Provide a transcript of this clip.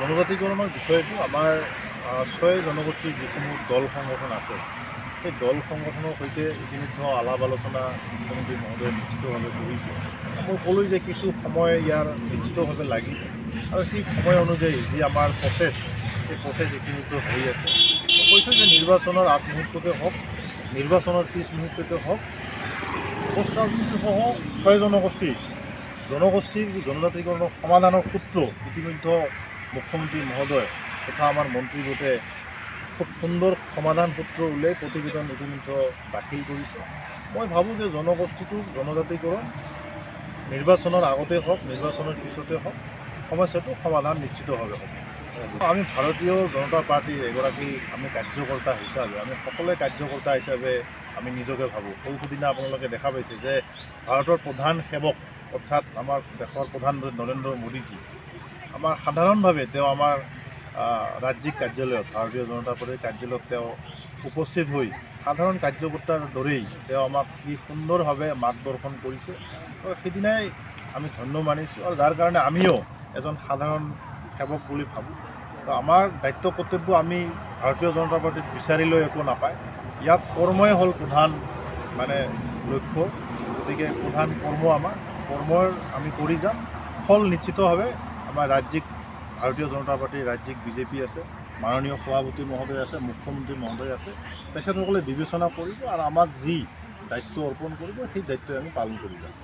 জনজাতিকৰণৰ বিষয়টো আমাৰ ৬ জনগোষ্ঠীৰ যিসমূহ দল সংগঠন আছে সেই দল সংগঠনৰ সৈতে ইতিমধ্যে আলাপ আলোচনা মুখ্যমন্ত্ৰী মহোদয়ে নিশ্চিতভাৱে কৰিছে। মই ক'লোঁ যে কিছু সময় ইয়াৰ নিশ্চিতভাৱে লাগিব আৰু সেই সময় অনুযায়ী যি আমাৰ প্ৰচেছ সেই প্ৰচেছ ইতিমধ্যে হৈ আছে। মই কৈছোঁ যে নিৰ্বাচনৰ আগমুহূৰ্ততে হওক, নিৰ্বাচনৰ পিছ মুহূৰ্ততে হওক, পোষ্ট ৰাজনীতিসহ ৬ জনগোষ্ঠীৰ যি জনজাতিকৰণৰ সমাধানৰ সূত্ৰ ইতিমধ্যে মুখ্যমন্ত্ৰী মহোদয় তথা আমাৰ মন্ত্ৰী গোটে খুব সুন্দৰ সমাধান সূত্ৰ উলিয়াই প্ৰতিবেদন ইতিমধ্যে দাখিল কৰিছে। মই ভাবোঁ যে জনজাতিকৰণ নিৰ্বাচনৰ আগতে হওক, নিৰ্বাচনৰ পিছতে হওক, সমস্যাটো সমাধান নিশ্চিতভাৱে হ'ব। আমি ভাৰতীয় জনতা পাৰ্টীৰ এগৰাকী আমি কাৰ্যকৰ্তা হিচাপে, আমি সকলোৱে কাৰ্যকৰ্তা হিচাপে আমি নিজকে ভাবোঁ। সৌদিনা আপোনালোকে দেখা পাইছে যে ভাৰতৰ প্ৰধান সেৱক অৰ্থাৎ আমাৰ দেশৰ প্ৰধান নৰেন্দ্ৰ মোদীজী আমাৰ সাধাৰণভাৱে তেওঁ আমাৰ ৰাজ্যিক কাৰ্যালয়ত, ভাৰতীয় জনতা পাৰ্টীৰ কাৰ্যালয়ত তেওঁ উপস্থিত হৈ সাধাৰণ কাৰ্যকৰ্তাৰ দৰেই তেওঁ আমাক কি সুন্দৰভাৱে মাৰ্গদৰ্শন কৰিছে আৰু সেইদিনাই আমি ধন্য মানিছোঁ আৰু যাৰ কাৰণে আমিও এজন সাধাৰণ সেৱক বুলি ভাবোঁ। তো আমাৰ দায়িত্ব কৰ্তব্য আমি ভাৰতীয় জনতা পাৰ্টীত বিচাৰি লৈ একো নাপায়। ইয়াত কৰ্মই হ'ল প্ৰধান লক্ষ্য। গতিকে প্ৰধান কৰ্মৰ আমি কৰি যাম। ফল নিশ্চিতভাৱে আমাৰ ভাৰতীয় জনতা পাৰ্টীৰ ৰাজ্যিক বিজেপি আছে, মাননীয় সভাপতি মহোদয় আছে, মুখ্যমন্ত্ৰী মহোদয় আছে, তেখেতসকলে বিবেচনা কৰিব আৰু আমাক যি দায়িত্ব অৰ্পণ কৰিব সেই দায়িত্ব আমি পালন কৰি যাম।